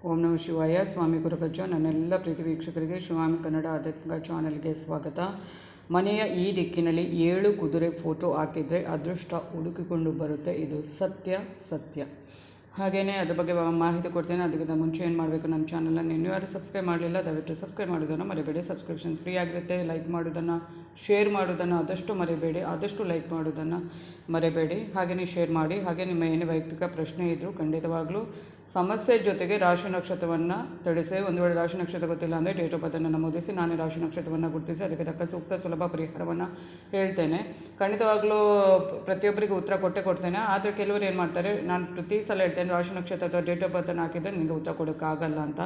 ಓಂ ನಮಃ ಶಿವಾಯ. ಸ್ವಾಮಿ ಗುರುಗಜ್ಜ. ನನ್ನೆಲ್ಲ ಪ್ರೀತಿ ವೀಕ್ಷಕರಿಗೆ ಶಿವಾಮಿ ಕನ್ನಡ ಆಧ್ಯಾತ್ಮಿಕ ಚಾನಲ್ಗೆ ಸ್ವಾಗತ. ಮನೆಯ ಈ ದಿಕ್ಕಿನಲ್ಲಿ 7 ಕುದುರೆ ಫೋಟೋ ಹಾಕಿದರೆ ಅದೃಷ್ಟ ಹುಡುಕಿಕೊಂಡು ಬರುತ್ತೆ. ಇದು ಸತ್ಯ. ಹಾಗೆಯೇ ಅದ್ರ ಬಗ್ಗೆ ಮಾಹಿತಿ ಕೊಡ್ತೇನೆ. ಅದಕ್ಕಿಂತ ಮುಂಚೆ ಏನು ಮಾಡಬೇಕು, ನಮ್ಮ ಚಾನಲನ್ನು ಇನ್ನೂ ಯಾರು ಸಬ್ಸ್ಕ್ರೈಬ್ ಮಾಡಲಿಲ್ಲ ದಯವಿಟ್ಟು ಸಬ್ಸ್ಕ್ರೈಬ್ ಮಾಡೋದನ್ನು ಮರಿಬೇಡಿ. ಸಬ್ಸ್ಕ್ರಿಪ್ಷನ್ ಫ್ರೀ ಆಗಿರುತ್ತೆ. ಲೈಕ್ ಮಾಡೋದನ್ನು, ಶೇರ್ ಮಾಡೋದನ್ನು ಆದಷ್ಟು ಮರಿಬೇಡಿ. ಆದಷ್ಟು ಲೈಕ್ ಮಾಡೋದನ್ನು ಮರಿಬೇಡಿ. ಹಾಗೆಯೇ ಶೇರ್ ಮಾಡಿ. ಹಾಗೆ ನಿಮ್ಮ ಏನು ವೈಯಕ್ತಿಕ ಪ್ರಶ್ನೆ ಇದ್ದರೂ ಖಂಡಿತವಾಗಲೂ ಸಮಸ್ಯೆ ಜೊತೆಗೆ ರಾಶಿ ನಕ್ಷತ್ರವನ್ನು ತಿಳಿಸಿ. ಒಂದು ವೇಳೆ ರಾಶಿ ನಕ್ಷತ್ರ ಗೊತ್ತಿಲ್ಲ ಅಂದರೆ ಡೇಟ್ ಆಫ್ ಬರ್ತನ್ನು ನಮೂದಿಸಿ ನಾನು ರಾಶಿ ನಕ್ಷತ್ರವನ್ನು ಗುರುತಿಸಿ ಅದಕ್ಕೆ ತಕ್ಕ ಸೂಕ್ತ ಸುಲಭ ಪರಿಹಾರವನ್ನು ಹೇಳ್ತೇನೆ. ಖಂಡಿತವಾಗಲೂ ಪ್ರತಿಯೊಬ್ಬರಿಗೆ ಉತ್ತರ ಕೊಡ್ತೇನೆ. ಆದರೆ ಕೆಲವರು ಏನು ಮಾಡ್ತಾರೆ, ನಾನು ಪ್ರತಿ ಸಲ ಹೇಳ್ತೇನೆ ರಾಶಿ ನಕ್ಷತ್ರ ಅಥವಾ ಡೇಟ್ ಆಫ್ ಬರ್ತನ್ನು ಹಾಕಿದರೆ ನಿಮಗೆ ಉತ್ತರ ಕೊಡೋಕ್ಕಾಗಲ್ಲ ಅಂತ.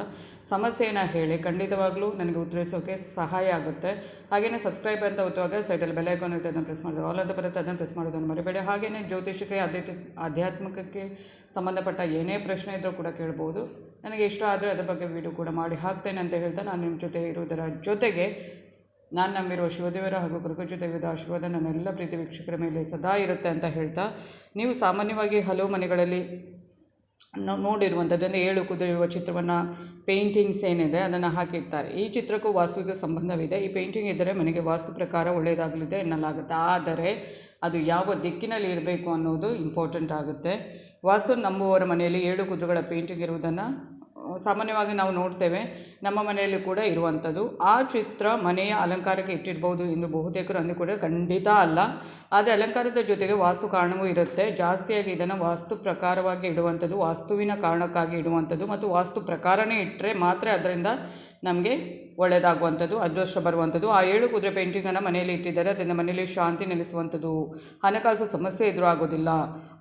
ಸಮಸ್ಯೆಯನ್ನು ಹೇಳಿ ಖಂಡಿತವಾಗಲೂ ನನಗೆ ಉತ್ತರಿಸೋಕ್ಕೆ ಸಹಾಯ ಆಗುತ್ತೆ. ಹಾಗೆಯೇ ಸಬ್ಸ್ಕ್ರೈಬ್ ಅಂತ ಒತ್ತುವಾಗ ಸೈಡಲ್ಲಿ ಬೆಲ್ ಐಕಾನ್ ಇರುತ್ತೆ, ಅದನ್ನು ಪ್ರೆಸ್ ಮಾಡಿದಾಗ ಆಲ್ ಅಂತ ಬರುತ್ತೆ, ಅದನ್ನು ಪ್ರೆಸ್ ಮಾಡೋದನ್ನು ಮರಿಬೇಡಿ. ಹಾಗೆಯೇ ಜ್ಯೋತಿಷಕ್ಕೆ ಆಧ್ಯಾತ್ಮಿಕಕ್ಕೆ ಸಂಬಂಧಪಟ್ಟ ಏನೇ ಪ್ರಶ್ನೆ ಇದ್ದರೂ ಕೂಡ ಕೇಳ್ಬೋದು. ನನಗೆ ಇಷ್ಟ ಆದರೆ ಅದರ ಬಗ್ಗೆ ವಿಡಿಯೋ ಕೂಡ ಮಾಡಿ ಹಾಕ್ತೇನೆ ಅಂತ ಹೇಳ್ತಾ ನಾನು ನಿಮ್ಮ ಜೊತೆ ಇರುವುದರ ಜೊತೆಗೆ ನಾನು ನಂಬಿರುವ ಶಿವದೇವರ ಹಾಗೂ ಗುರುಗಜ್ಜ ದೈವದ ಆಶೀರ್ವಾದ ನನ್ನೆಲ್ಲ ಪ್ರೀತಿ ವೀಕ್ಷಕರ ಮೇಲೆ ಸದಾ ಇರುತ್ತೆ ಅಂತ ಹೇಳ್ತಾ, ನೀವು ಸಾಮಾನ್ಯವಾಗಿ ಹಲವು ಮನೆಗಳಲ್ಲಿ ನೋಡಿರುವಂಥದ್ದನ್ನು 7 ಕುದುರೆ ಇರುವ ಚಿತ್ರವನ್ನು ಪೇಂಟಿಂಗ್ಸ್ ಏನಿದೆ ಅದನ್ನು ಹಾಕಿರ್ತಾರೆ. ಈ ಚಿತ್ರಕ್ಕೂ ವಾಸ್ತುವಿಗೂ ಸಂಬಂಧವಿದೆ. ಈ ಪೇಂಟಿಂಗ್ ಇದ್ದರೆ ಮನೆಗೆ ವಾಸ್ತು ಪ್ರಕಾರ ಒಳ್ಳೆಯದಾಗಲಿದೆ ಎನ್ನಲಾಗುತ್ತೆ. ಆದರೆ ಅದು ಯಾವ ದಿಕ್ಕಿನಲ್ಲಿ ಇರಬೇಕು ಅನ್ನೋದು ಇಂಪಾರ್ಟೆಂಟ್ ಆಗುತ್ತೆ. ವಾಸ್ತು ನಂಬುವವರ ಮನೆಯಲ್ಲಿ 7 ಕುದುರೆಗಳ ಪೇಂಟಿಂಗ್ ಇರುವುದನ್ನು ಸಾಮಾನ್ಯವಾಗಿ ನಾವು ನೋಡ್ತೇವೆ. ನಮ್ಮ ಮನೆಯಲ್ಲಿ ಕೂಡ ಇರುವಂಥದ್ದು. ಆ ಚಿತ್ರ ಮನೆಯ ಅಲಂಕಾರಕ್ಕೆ ಇಟ್ಟಿರ್ಬೋದು ಎಂದು ಬಹುತೇಕರು ಅಂದುಕೊಂಡ್ರೆ ಖಂಡಿತ ಅಲ್ಲ. ಆದರೆ ಅಲಂಕಾರದ ಜೊತೆಗೆ ವಾಸ್ತು ಕಾರಣವೂ ಇರುತ್ತೆ. ಜಾಸ್ತಿಯಾಗಿ ಇದನ್ನು ವಾಸ್ತು ಪ್ರಕಾರವಾಗಿ ಇಡುವಂಥದ್ದು, ವಾಸ್ತುವಿನ ಕಾರಣಕ್ಕಾಗಿ ಇಡುವಂಥದ್ದು ಮತ್ತು ವಾಸ್ತು ಪ್ರಕಾರನೇ ಇಟ್ಟರೆ ಮಾತ್ರ ಅದರಿಂದ ನಮಗೆ ಒಳ್ಳೆಯದಾಗುವಂಥದ್ದು, ಅದೃಷ್ಟ ಬರುವಂಥದ್ದು. ಆ 7 ಕುದುರೆ ಪೇಂಟಿಂಗನ್ನು ಮನೆಯಲ್ಲಿ ಇಟ್ಟಿದ್ದಾರೆ. ಅದನ್ನು ಮನೆಯಲ್ಲಿ ಶಾಂತಿ ನೆಲೆಸುವಂಥದ್ದು, ಹಣಕಾಸು ಸಮಸ್ಯೆ ಎದುರಾಗೋದಿಲ್ಲ.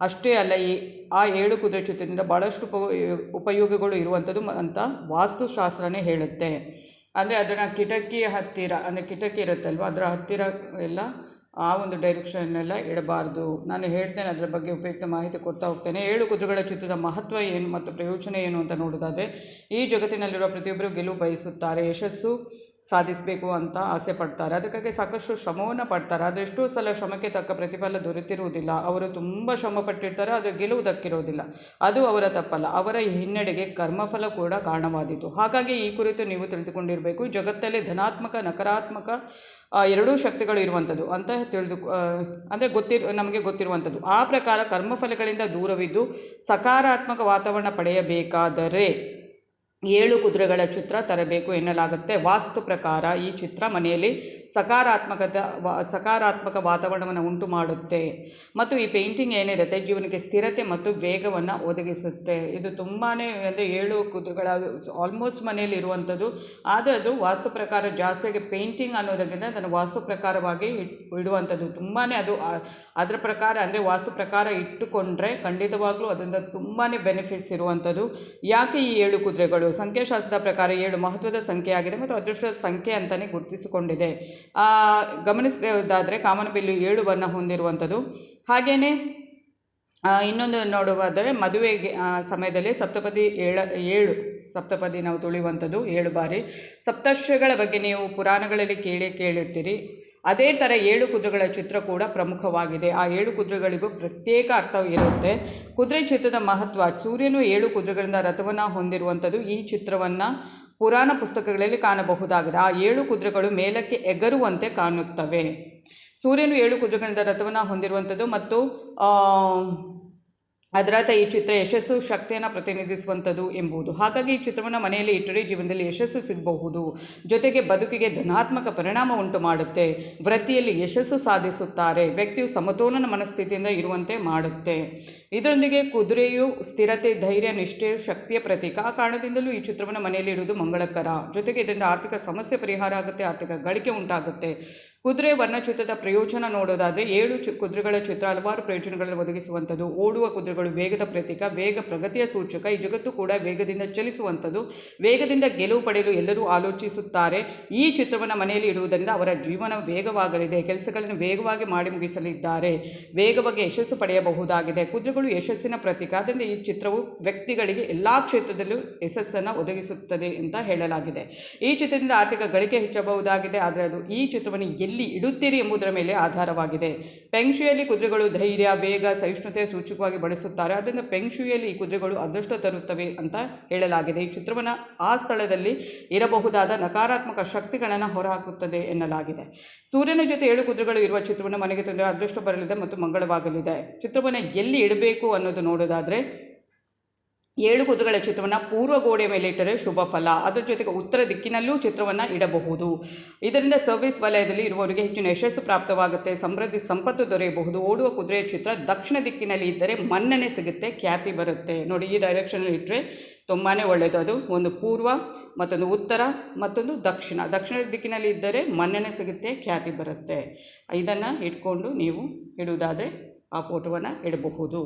ಅಷ್ಟೇ ಅಲ್ಲ, ಆ 7 ಕುದುರೆ ಚಿತ್ರದಿಂದ ಭಾಳಷ್ಟು ಉಪಯೋಗಗಳು ಇರುವಂಥದ್ದು ಅಂತ ವಾಸ್ತುಶಾಸ್ತ್ರನೇ ಹೇಳುತ್ತೆ. ಅಂದರೆ ಅದನ್ನು ಕಿಟಕಿ ಹತ್ತಿರ, ಅಂದರೆ ಕಿಟಕಿ ಇರುತ್ತಲ್ವ ಅದರ ಹತ್ತಿರ ಎಲ್ಲ ಆ ಒಂದು ಡೈರೆಕ್ಷನ್ನೆಲ್ಲ ಇಡಬಾರ್ದು. ನಾನು ಹೇಳ್ತೇನೆ, ಅದರ ಬಗ್ಗೆ ಉಪಯುಕ್ತ ಮಾಹಿತಿ ಕೊಡ್ತಾ ಹೋಗ್ತೇನೆ. 7 ಕುದುರೆಗಳ ಚಿತ್ರದ ಮಹತ್ವ ಏನು ಮತ್ತು ಪ್ರಯೋಜನ ಏನು ಅಂತ ನೋಡೋದಾದರೆ, ಈ ಜಗತ್ತಿನಲ್ಲಿರುವ ಪ್ರತಿಯೊಬ್ಬರು ಗೆಲುವು ಬಯಸುತ್ತಾರೆ, ಯಶಸ್ಸು ಸಾಧಿಸಬೇಕು ಅಂತ ಆಸೆ ಪಡ್ತಾರೆ. ಅದಕ್ಕಾಗಿ ಸಾಕಷ್ಟು ಶ್ರಮವನ್ನು ಪಡ್ತಾರೆ. ಆದರೆ ಎಷ್ಟೋ ಸಲ ಶ್ರಮಕ್ಕೆ ತಕ್ಕ ಪ್ರತಿಫಲ ದೊರೆತಿರುವುದಿಲ್ಲ. ಅವರು ತುಂಬ ಶ್ರಮ ಪಟ್ಟಿರ್ತಾರೆ, ಆದರೆ ಗೆಲುವು ದಕ್ಕಿರೋದಿಲ್ಲ. ಅದು ಅವರ ತಪ್ಪಲ್ಲ, ಅವರ ಹಿನ್ನಡೆಗೆ ಕರ್ಮಫಲ ಕೂಡ ಕಾರಣವಾದೀತು. ಹಾಗಾಗಿ ಈ ಕುರಿತು ನೀವು ತಿಳಿದುಕೊಂಡಿರಬೇಕು. ಜಗತ್ತಲ್ಲಿ ಧನಾತ್ಮಕ ನಕಾರಾತ್ಮಕ ಎರಡೂ ಶಕ್ತಿಗಳು ಇರುವಂಥದ್ದು ಅಂತ ಅಂದರೆ ನಮಗೆ ಗೊತ್ತಿರುವಂಥದ್ದು. ಆ ಪ್ರಕಾರ ಕರ್ಮಫಲಗಳಿಂದ ದೂರವಿದ್ದು ಸಕಾರಾತ್ಮಕ ವಾತಾವರಣ ಪಡೆಯಬೇಕಾದರೆ 7 ಕುದುರೆಗಳ ಚಿತ್ರ ತರಬೇಕು ಎನ್ನಲಾಗುತ್ತೆ. ವಾಸ್ತು ಪ್ರಕಾರ ಈ ಚಿತ್ರ ಮನೆಯಲ್ಲಿ ಸಕಾರಾತ್ಮಕ ವಾತಾವರಣವನ್ನು ಉಂಟು ಮಾಡುತ್ತೆ ಮತ್ತು ಈ ಪೇಂಟಿಂಗ್ ಏನಿರುತ್ತೆ ಜೀವನಕ್ಕೆ ಸ್ಥಿರತೆ ಮತ್ತು ವೇಗವನ್ನು ಒದಗಿಸುತ್ತೆ. ಇದು ತುಂಬಾ ಅಂದರೆ 7 ಕುದುರೆಗಳ ಆಲ್ಮೋಸ್ಟ್ ಮನೆಯಲ್ಲಿ ಇರುವಂಥದ್ದು. ಆದರೆ ಅದು ವಾಸ್ತು ಪ್ರಕಾರ ಜಾಸ್ತಿಯಾಗಿ ಪೇಂಟಿಂಗ್ ಅನ್ನೋದಕ್ಕಿಂತ ಅದನ್ನು ವಾಸ್ತು ಪ್ರಕಾರವಾಗಿ ಇಡುವಂಥದ್ದು. ತುಂಬಾ ಅದು ಅದರ ಪ್ರಕಾರ ಅಂದರೆ ವಾಸ್ತು ಪ್ರಕಾರ ಇಟ್ಟುಕೊಂಡ್ರೆ ಖಂಡಿತವಾಗ್ಲೂ ಅದರಿಂದ ತುಂಬಾ ಬೆನಿಫಿಟ್ಸ್ ಇರುವಂಥದ್ದು. ಯಾಕೆ ಈ 7 ಕುದುರೆಗಳು? ಸಂಖ್ಯಾಶಾಸ್ತ್ರದ ಪ್ರಕಾರ 7 ಮಹತ್ವದ ಸಂಖ್ಯೆಯಾಗಿದೆ ಮತ್ತು ಅದೃಷ್ಟದ ಸಂಖ್ಯೆ ಅಂತಲೇ ಗುರುತಿಸಿಕೊಂಡಿದೆ. ಗಮನಿಸಬಹುದಾದರೆ ಕಾಮನಬಿಲ್ಲು 7 ಬಣ್ಣ ಹೊಂದಿರುವಂಥದ್ದು. ಹಾಗೆಯೇ ಇನ್ನೊಂದು ನೋಡುವುದಾದರೆ ಮದುವೆಗೆ ಸಮಯದಲ್ಲಿ ಸಪ್ತಪದಿ ನಾವು ತುಳಿಯುವಂಥದ್ದು 7 ಬಾರಿ. ಸಪ್ತರ್ಷಿಗಳ ಬಗ್ಗೆ ನೀವು ಪುರಾಣಗಳಲ್ಲಿ ಕೇಳಿರ್ತೀರಿ. ಅದೇ ಥರ 7 ಕುದುರೆಗಳ ಚಿತ್ರ ಕೂಡ ಪ್ರಮುಖವಾಗಿದೆ. ಆ 7 ಕುದುರೆಗಳಿಗೂ ಪ್ರತ್ಯೇಕ ಅರ್ಥವು ಇರುತ್ತೆ. ಕುದುರೆ ಚಿತ್ರದ ಮಹತ್ವ, ಸೂರ್ಯನು 7 ಕುದುರೆಗಳಿಂದ ರಥವನ್ನು ಹೊಂದಿರುವಂಥದ್ದು. ಈ ಚಿತ್ರವನ್ನು ಪುರಾಣ ಪುಸ್ತಕಗಳಲ್ಲಿ ಕಾಣಬಹುದಾಗಿದೆ. ಆ 7 ಕುದುರೆಗಳು ಮೇಲಕ್ಕೆ ಎಗರುವಂತೆ ಕಾಣುತ್ತವೆ. ಸೂರ್ಯನು 7 ಕುದುರೆಗಳಿಂದ ರಥವನ್ನು ಹೊಂದಿರುವಂಥದ್ದು ಮತ್ತು ಅದರರ್ಥ ಈ ಚಿತ್ರ ಯಶಸ್ಸು ಶಕ್ತಿಯನ್ನು ಪ್ರತಿನಿಧಿಸುವಂಥದ್ದು ಎಂಬುದು. ಹಾಗಾಗಿ ಈ ಚಿತ್ರವನ್ನು ಮನೆಯಲ್ಲಿ ಇಟ್ಟರೆ ಜೀವನದಲ್ಲಿ ಯಶಸ್ಸು ಸಿಗಬಹುದು. ಜೊತೆಗೆ ಬದುಕಿಗೆ ಧನಾತ್ಮಕ ಪರಿಣಾಮ ಉಂಟು ಮಾಡುತ್ತೆ. ವೃತ್ತಿಯಲ್ಲಿ ಯಶಸ್ಸು ಸಾಧಿಸುತ್ತಾರೆ. ವ್ಯಕ್ತಿಯು ಸಮತೋಲನ ಮನಸ್ಥಿತಿಯಿಂದ ಇರುವಂತೆ ಮಾಡುತ್ತೆ. ಇದರೊಂದಿಗೆ ಕುದುರೆಯು ಸ್ಥಿರತೆ, ಧೈರ್ಯ, ನಿಷ್ಠೆ, ಶಕ್ತಿಯ ಪ್ರತೀಕ. ಆ ಕಾರಣದಿಂದಲೂ ಈ ಚಿತ್ರವನ್ನು ಮನೆಯಲ್ಲಿ ಇಡುವುದು ಮಂಗಳಕರ. ಜೊತೆಗೆ ಇದರಿಂದ ಆರ್ಥಿಕ ಸಮಸ್ಯೆ ಪರಿಹಾರ ಆಗುತ್ತೆ, ಆರ್ಥಿಕ ಗಳಿಕೆ ಉಂಟಾಗುತ್ತೆ. ಕುದುರೆ ವರ್ಣಚಿತ್ರದ ಪ್ರಯೋಜನ ನೋಡೋದಾದರೆ 7 ಕುದುರೆಗಳ ಚಿತ್ರ ಹಲವಾರು ಪ್ರಯೋಜನಗಳನ್ನು ಒದಗಿಸುವಂಥದ್ದು. ಓಡುವ ಕುದುರೆಗಳು ವೇಗದ ಪ್ರತೀಕ, ವೇಗ ಪ್ರಗತಿಯ ಸೂಚಕ. ಈ ಜಗತ್ತು ಕೂಡ ವೇಗದಿಂದ ಚಲಿಸುವಂಥದ್ದು. ವೇಗದಿಂದ ಗೆಲುವು ಪಡೆಯಲು ಎಲ್ಲರೂ ಆಲೋಚಿಸುತ್ತಾರೆ. ಈ ಚಿತ್ರವನ್ನು ಮನೆಯಲ್ಲಿ ಇಡುವುದರಿಂದ ಅವರ ಜೀವನ ವೇಗವಾಗಲಿದೆ, ಕೆಲಸಗಳನ್ನು ವೇಗವಾಗಿ ಮಾಡಿ ಮುಗಿಸಲಿದ್ದಾರೆ, ವೇಗವಾಗಿ ಯಶಸ್ಸು ಪಡೆಯಬಹುದಾಗಿದೆ. ಕುದುರೆಗಳು ಯಶಸ್ಸಿನ ಪ್ರತೀಕ. ಆದ್ದರಿಂದ ಈ ಚಿತ್ರವು ವ್ಯಕ್ತಿಗಳಿಗೆ ಎಲ್ಲ ಕ್ಷೇತ್ರದಲ್ಲೂ ಯಶಸ್ಸನ್ನು ಒದಗಿಸುತ್ತದೆ ಅಂತ ಹೇಳಲಾಗಿದೆ. ಈ ಚಿತ್ರದಿಂದ ಆರ್ಥಿಕ ಗಳಿಕೆ ಹೆಚ್ಚಬಹುದಾಗಿದೆ. ಆದರೆ ಅದು ಈ ಚಿತ್ರವನ್ನು ಎಲ್ಲಿ ಇಡುತ್ತೀರಿ ಎಂಬುದರ ಮೇಲೆ ಆಧಾರವಾಗಿದೆ. ಫೆಂಗ್ ಶೂಯಿಯಲ್ಲಿ ಕುದುರೆಗಳು ಧೈರ್ಯ, ವೇಗ, ಸಹಿಷ್ಣುತೆ ಸೂಚಕವಾಗಿ ಬಳಸುತ್ತಾರೆ. ಬಳಸುತ್ತಾರೆ. ಆದ್ದರಿಂದ ಫೆಂಗ್ ಶೂಯಿಯಲ್ಲಿ ಈ ಕುದುರೆಗಳು ಅದೃಷ್ಟ ತರುತ್ತವೆ ಅಂತ ಹೇಳಲಾಗಿದೆ. ಈ ಚಿತ್ರವನ್ನು ಆ ಸ್ಥಳದಲ್ಲಿ ಇರಬಹುದಾದ ನಕಾರಾತ್ಮಕ ಶಕ್ತಿಗಳನ್ನು ಹೊರಹಾಕುತ್ತದೆ ಎನ್ನಲಾಗಿದೆ. ಸೂರ್ಯನ ಜೊತೆ 7 ಕುದುರೆಗಳು ಇರುವ ಚಿತ್ರವನ್ನು ಮನೆಗೆ ತಂದರೆ ಅದೃಷ್ಟ ಬರಲಿದೆ ಮತ್ತು ಮಂಗಳವಾಗಲಿದೆ. ಚಿತ್ರವನ್ನು ಎಲ್ಲಿ ಇಡಬೇಕು ಅನ್ನೋದು ನೋಡೋದಾದರೆ 7 ಕುದುರೆಗಳ ಚಿತ್ರವನ್ನು ಪೂರ್ವ ಗೋಡೆ ಮೇಲೆ ಇಟ್ಟರೆ ಶುಭ ಫಲ. ಅದರ ಜೊತೆಗೆ ಉತ್ತರ ದಿಕ್ಕಿನಲ್ಲೂ ಚಿತ್ರವನ್ನು ಇಡಬಹುದು. ಇದರಿಂದ ಸರ್ವಿಸ್ ವಲಯದಲ್ಲಿ ಇರುವವರಿಗೆ ಹೆಚ್ಚಿನ ಯಶಸ್ಸು ಪ್ರಾಪ್ತವಾಗುತ್ತೆ, ಸಮೃದ್ಧಿ ಸಂಪತ್ತು ದೊರೆಯಬಹುದು. ಓಡುವ ಕುದುರೆಯ ಚಿತ್ರ ದಕ್ಷಿಣ ದಿಕ್ಕಿನಲ್ಲಿ ಇದ್ದರೆ ಮನ್ನಣೆ ಸಿಗುತ್ತೆ, ಖ್ಯಾತಿ ಬರುತ್ತೆ. ನೋಡಿ, ಈ ಡೈರೆಕ್ಷನಲ್ಲಿ ಇಟ್ಟರೆ ತುಂಬಾ ಒಳ್ಳೆಯದು. ಅದು ಒಂದು ಪೂರ್ವ, ಮತ್ತೊಂದು ಉತ್ತರ, ಮತ್ತೊಂದು ದಕ್ಷಿಣ. ದಕ್ಷಿಣ ದಿಕ್ಕಿನಲ್ಲಿ ಇದ್ದರೆ ಮನ್ನಣೆ ಸಿಗುತ್ತೆ, ಖ್ಯಾತಿ ಬರುತ್ತೆ. ಇದನ್ನು ಇಟ್ಕೊಂಡು ನೀವು ಇಡುವುದಾದರೆ ಆ ಫೋಟೋವನ್ನು ಇಡಬಹುದು.